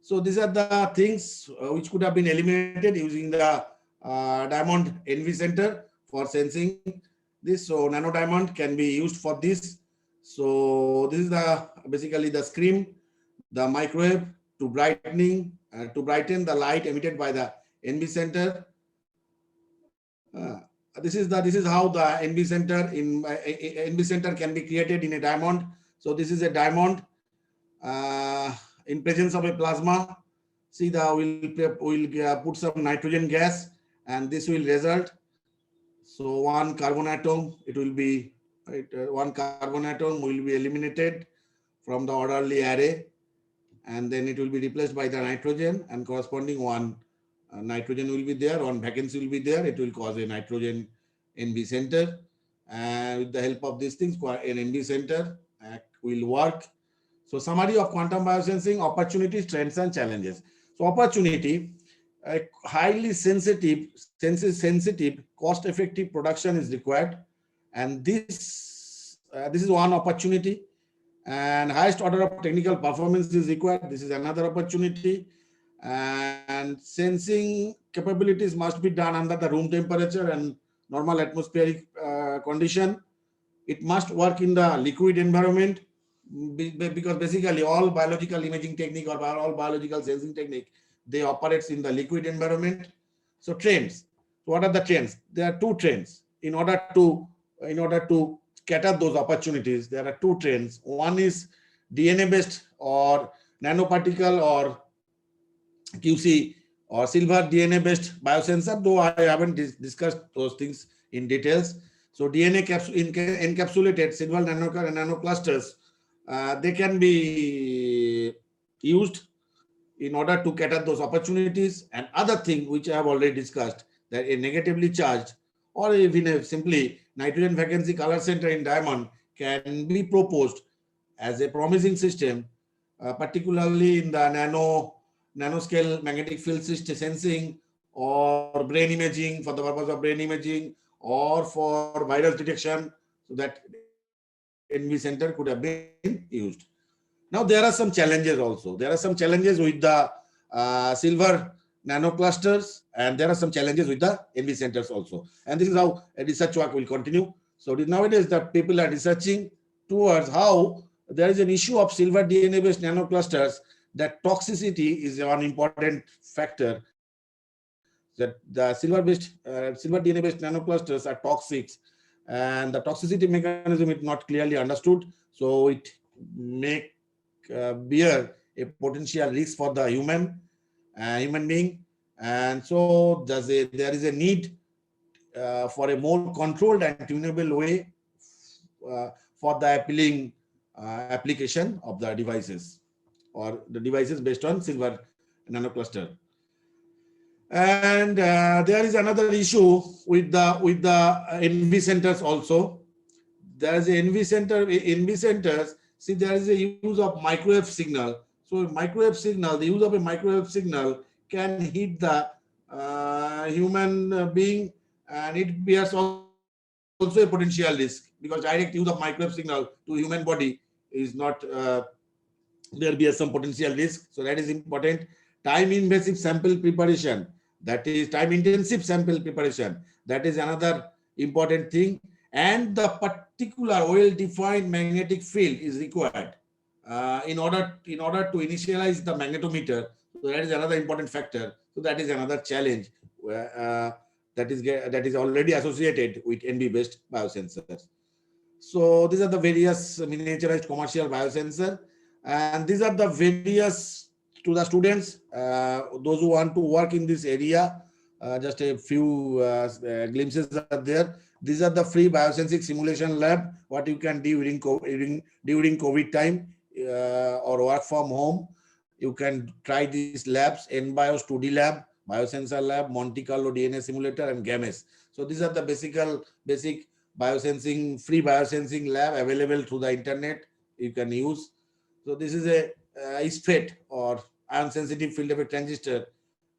So these are the things which could have been eliminated using the diamond NV center for sensing this. So nano diamond can be used for this. So this is basically the screen, the microwave to brighten the light emitted by the NV center. This is how the NV center can be created in a diamond. So this is a diamond in presence of a plasma. See, we'll put some nitrogen gas, and this will result. So one carbon atom, one carbon atom will be eliminated from the orderly array, and then it will be replaced by the nitrogen, and corresponding one nitrogen will be there, one vacancy will be there. It will cause a nitrogen NV center, and with the help of these things, an NV center will work. So summary of quantum biosensing: opportunities, trends, and challenges. So opportunity, highly sensitive, cost-effective production is required, and this is one opportunity. And highest order of technical performance is required. This is another opportunity. And sensing capabilities must be done under the room temperature and normal atmospheric condition. It must work in the liquid environment, because basically all biological imaging technique or all biological sensing technique, they operates in the liquid environment. So trends. What are the trends? There are two trends. In order to cater those opportunities, there are two trends. One is DNA based or nanoparticle or QC or silver DNA based biosensor, though I haven't discussed those things in details. So DNA encapsulated silver nanoclusters, they can be used in order to cater those opportunities. And other thing which I have already discussed, that a negatively charged or even a simply nitrogen vacancy color center in diamond can be proposed as a promising system, particularly in the nanoscale magnetic field system sensing or brain imaging, for the purpose of brain imaging or for virus detection. So that NV center could have been used. Now there are some challenges also. There are some challenges with the silver nanoclusters, and there are some challenges with the NV centers also. And this is how a research work will continue. So nowadays the people are researching towards how there is an issue of silver DNA based nanoclusters, that toxicity is one important factor. That the silver DNA based nanoclusters are toxic, and the toxicity mechanism is not clearly understood. So it make bear a potential risk for the human being. And so there is a need for a more controlled and tunable way for the appealing application of the devices, or the devices based on silver nanocluster. And there is another issue with the NV centers also. There is a NV centers. See, there is a use of microwave signal. So microwave signal, the use of a microwave signal can hit the human being, and it bears also a potential risk, because direct use of microwave signal to human body is not, there be some potential risk. So that is important. Time invasive sample preparation, that is time intensive sample preparation, that is another important thing. And the particular well defined magnetic field is required in order to initialize the magnetometer. So that is another important factor. So that is another challenge that is already associated with NB based biosensors. So these are the various miniaturized commercial biosensor, and these are the various to the students, those who want to work in this area. Just a few glimpses are there. These are the free biosensing simulation lab, what you can do during COVID time or work from home. You can try these labs: NBIOS 2D lab, biosensor lab, Monte Carlo DNA simulator, and GAMES. So these are the basic biosensing, free biosensing lab available through the internet. You can use. So this is a ISFET, or ion sensitive field effect transistor,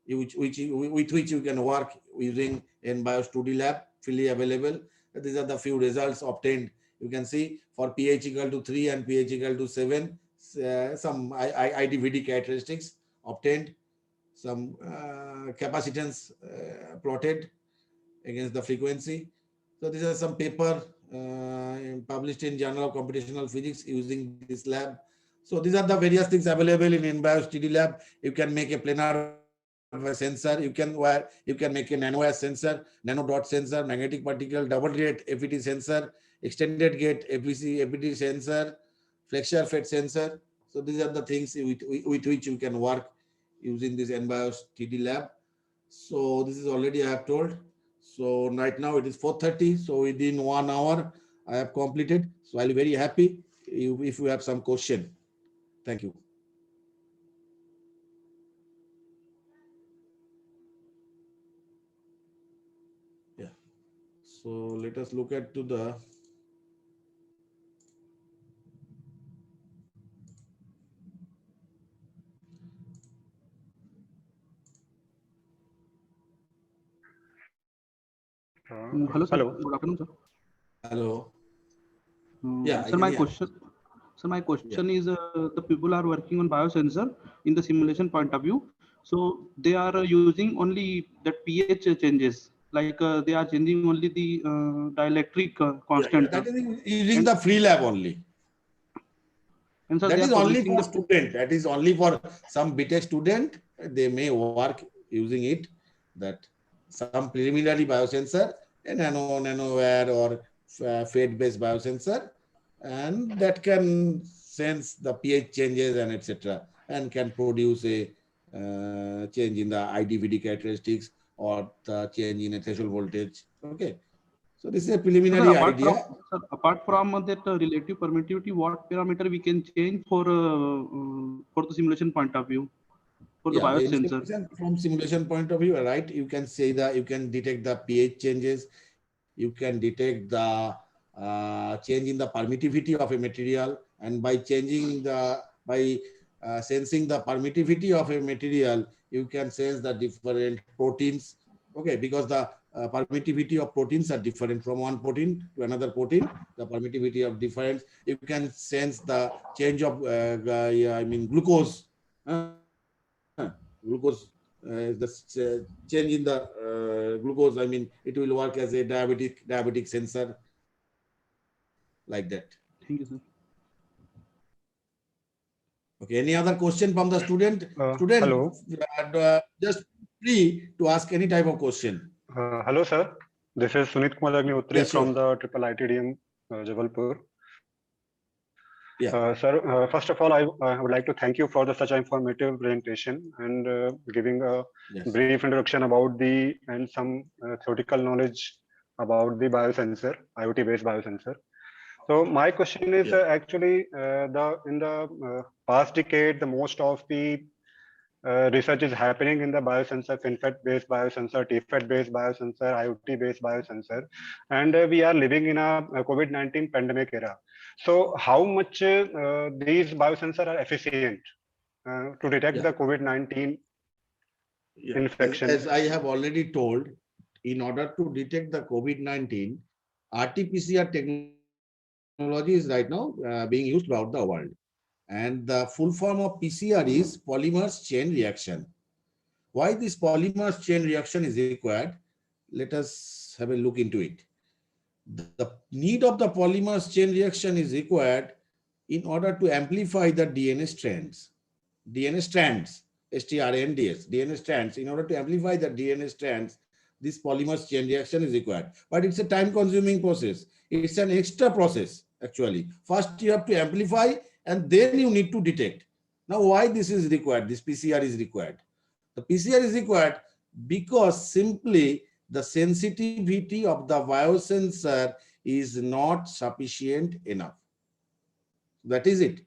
with which you can work using NBIOS 2D lab, freely available. These are the few results obtained. You can see for pH equal to 3 and pH equal to 7, some IDVD characteristics obtained, some capacitance plotted against the frequency. So these are some paper published in Journal of Computational Physics using this lab. So these are the various things available in NBIOS 2D lab. You can make a planar sensor. You can make a nanowire sensor, nano dot sensor, magnetic particle, double gate FET sensor, extended gate FET sensor, flexure FET sensor. So these are the things with which you can work using this NBIOS 2D lab. So this is already I have told. So right now it is 4:30. So within 1 hour I have completed. So I'll be very happy if you have some question. Thank you. Yeah. So let us look at to the Hello, sir. Hello. Good afternoon, sir. hello. Yeah, sir, my question is, the people are working on biosensor in the simulation point of view. So they are using only that pH changes, like they are changing only the dielectric constant. That is using the free lab only. And so that they is are only for publishing student. That is only for some BTech student. They may work using it. That some preliminary biosensor, a nanowire or FET-based biosensor, and that can sense the pH changes and etc. and can produce a change in the IDVD characteristics or the change in a threshold voltage. Okay. So this is a preliminary idea. Apart from that relative permittivity, what parameter we can change for the simulation point of view for the biosensor? From simulation point of view, right? You can say that you can detect the pH changes. You can detect the change in the permittivity of a material, and by sensing the permittivity of a material, you can sense the different proteins. Okay, because the permittivity of proteins are different from one protein to another protein. The permittivity of difference. You can sense the change of glucose. Glucose, the change in the glucose. I mean, it will work as a diabetic sensor, like that. Thank you, sir. Okay. Any other question from the student? Hello. Just free to ask any type of question. Hello, sir. This is Sunit Kumar Agnihotri from the IIITDM Jadavpur. Yeah. Sir, first of all, I would like to thank you for such an informative presentation and giving a brief introduction about and some theoretical knowledge about the biosensor, IoT-based biosensor. So my question is actually in the past decade, the most of the research is happening in the biosensor, FinFET-based biosensor, TFET-based biosensor, IoT-based biosensor, and we are living in a COVID-19 pandemic era. So how much these biosensors are efficient to detect the COVID-19 infection? As I have already told, in order to detect the COVID-19, RT-PCR technology is right now being used throughout the world. And the full form of PCR is polymers chain reaction. Why this polymers chain reaction is required? Let us have a look into it. The need of the polymers chain reaction is required in order to amplify the DNA strands. DNA strands, STRNDS, DNA strands. In order to amplify the DNA strands, this polymers chain reaction is required. But it's a time-consuming process. It's an extra process, actually. First, you have to amplify, and then you need to detect. Now, why this is required? This PCR is required. The PCR is required because simply the sensitivity of the biosensor is not sufficient enough. That is it.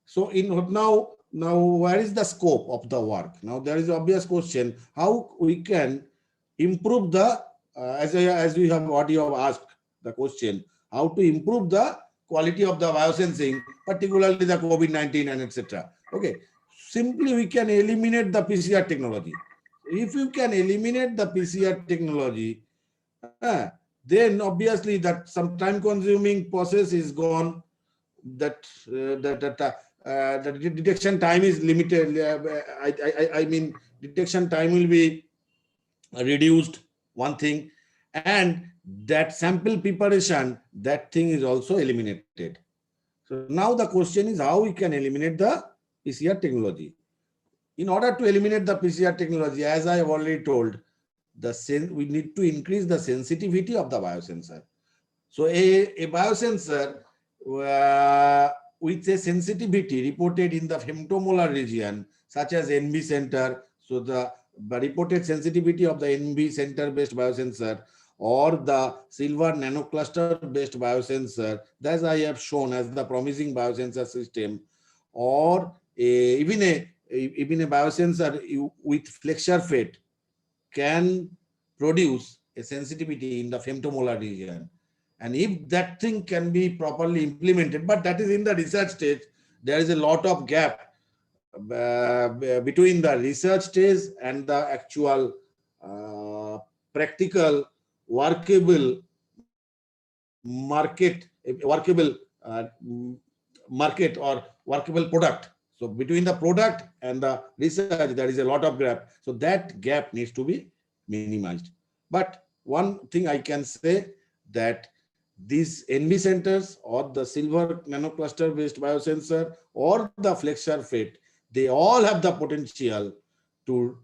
So now where is the scope of the work? Now there is an obvious question: how we can improve the as we have what you have asked the question, how to improve the quality of the biosensing, particularly the COVID-19 and etc. Okay, simply we can eliminate the PCR technology. If you can eliminate the PCR technology, then obviously that some time-consuming process is gone. That the detection time is limited. I mean, detection time will be reduced, one thing, and that sample preparation, that thing is also eliminated. So now the question is how we can eliminate the PCR technology. In order to eliminate the PCR technology, as I have already told, we need to increase the sensitivity of the biosensor. So a biosensor with a sensitivity reported in the femtomolar region, such as NB center, so the reported sensitivity of the NB center based biosensor or the silver nanocluster based biosensor, that I have shown as the promising biosensor system, or even a biosensor with flexure FET can produce a sensitivity in the femtomolar region. And if that thing can be properly implemented, but that is in the research stage, there is a lot of gap between the research stage and the actual practical workable market or workable product. So between the product and the research, there is a lot of gap. So that gap needs to be minimized. But one thing I can say that these NB centers or the silver nanocluster based biosensor or the flexure FET, they all have the potential to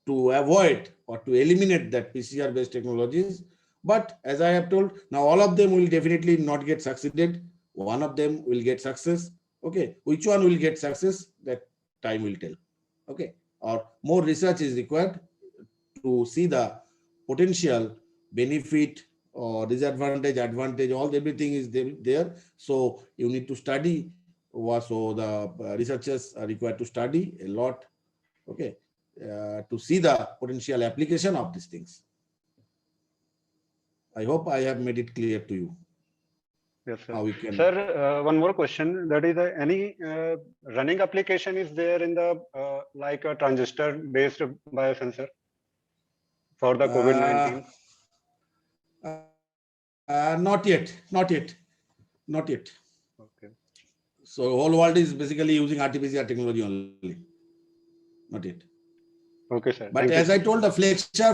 avoid or to eliminate that PCR based technologies. But as I have told, now all of them will definitely not get succeeded. One of them will get success. Okay, which one will get success? That time will tell. Okay, or more research is required to see the potential benefit or disadvantage, advantage, all everything is there. So you need to study. So the researchers are required to study a lot. Okay, to see the potential application of these things. I hope I have made it clear to you. Yes, sir. How we can. Sir, one more question. That is, any running application is there in the like a transistor-based biosensor for the COVID-19? Not yet. Okay. So whole world is basically using RT-PCR technology only. Not yet. Okay, sir. But as I told, the flexure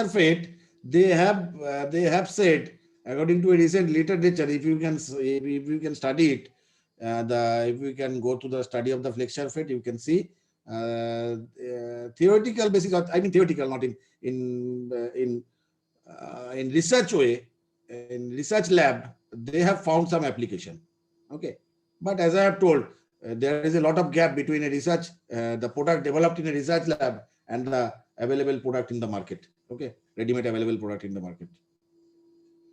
FET, they have said, according to a recent literature, if you can study it, if you can go to the study of the flexure FET, you can see theoretical basis. I mean theoretical, not in research way. In research lab, they have found some application. Okay, but as I have told, there is a lot of gap between a research, the product developed in a research lab and the available product in the market. Okay, ready-made available product in the market.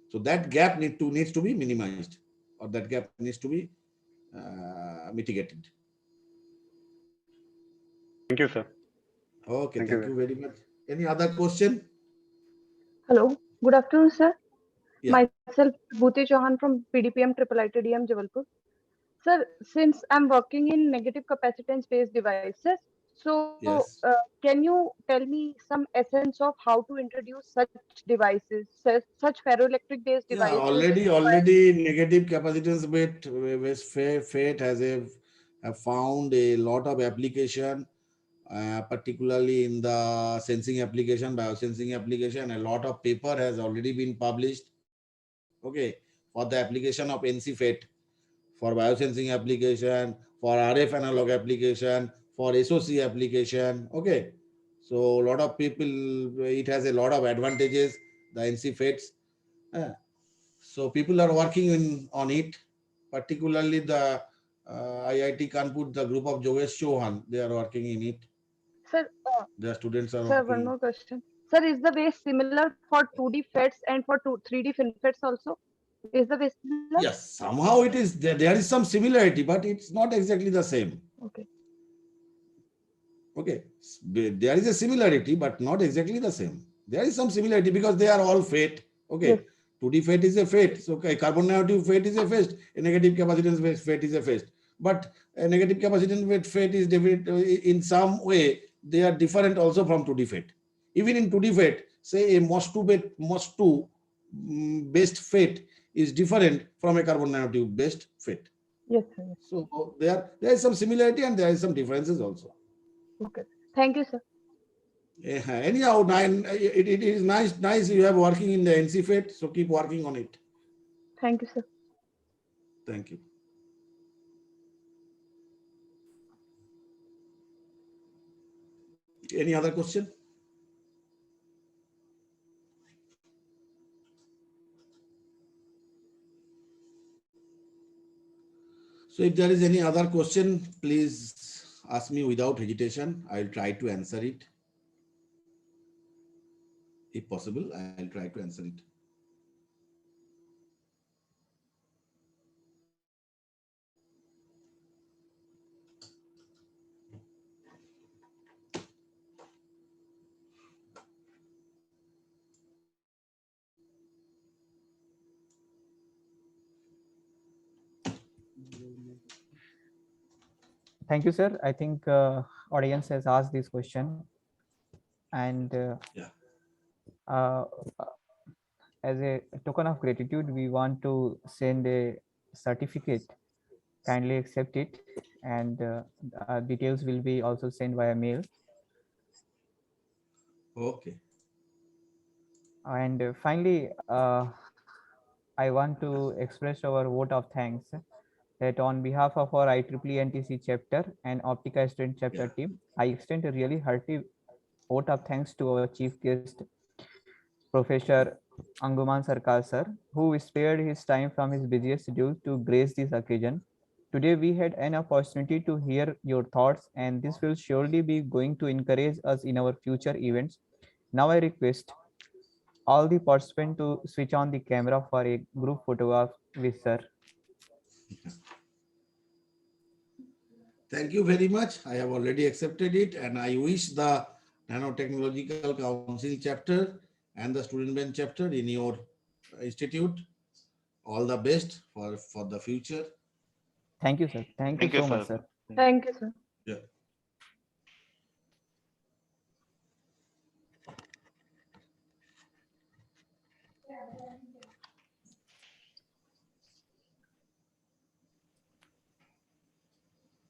So that gap needs to be minimized, or that gap needs to be mitigated. Thank you, sir. Okay, Thank thank you. you very much. Any other question? Hello, good afternoon, sir. Yeah. Myself, Bhuti Chauhan from PDPM IIITDM Jabalpur. Sir, since I'm working in negative capacitance based devices, so Yes. can you tell me some essence of how to introduce such devices, such ferroelectric based Yeah, devices in already negative capacitance with FATE have found a lot of application, particularly in the sensing application, biosensing application. A lot of paper has already been published. Okay, for the application of NC FATE, for biosensing application, for RF analog application, for SOC application. Okay, so a lot of people, it has a lot of advantages, the NC FATEs. So people are working on it, particularly the IIT Kanpur, the group of Jogesh Chauhan, they are working in it. sir? The students are Sir, one working. more question. Sir, is the base similar for 2D FETs and for 3D FinFETs also? Is the base similar? Yes, somehow it is, there is some similarity, but it's not exactly the same. Okay. Okay, there is a similarity, but not exactly the same. There is some similarity because they are all FATE. Okay, Yes. 2D FATE is a FATE. So okay, carbon nanotube FATE is a FATE. A negative capacitance FATE is a FATE. But a negative capacitance with FATE is different in some way. They are different also from 2D FATE. Even in 2D FATE, say a MOS2 based FATE is different from a carbon nanotube based FATE. Yes, sir. Yes. So there is some similarity and there is some differences also. Okay. Thank you, sir. Anyhow, it is nice you have working in the NC FATE, so keep working on it. Thank you, sir. Thank you. Any other question? So if there is any other question, please ask me without hesitation. I'll try to answer it. If possible, I'll try to answer it. Thank you, sir. I think audience has asked this question, and Yeah. uh, as a token of gratitude, we want to send a certificate. Kindly accept it, and details will be also sent via mail. Okay. And finally, I want to express our vote of thanks that on behalf of our IEEE NTC chapter and Optica student chapter team, I extend a really hearty vote of thanks to our chief guest, Professor Angsuman Sarkar sir, who spared his time from his busiest schedule to grace this occasion. Today we had an opportunity to hear your thoughts, and this will surely be going to encourage us in our future events. Now I request all the participants to switch on the camera for a group photograph with sir. Thank you very much. I have already accepted it, and I wish the Nanotechnological Council chapter and the Student Bench chapter in your institute all the best for the future. Thank you, sir. Thank you Thank you, so much, sir. sir. Thank you, sir. Yeah.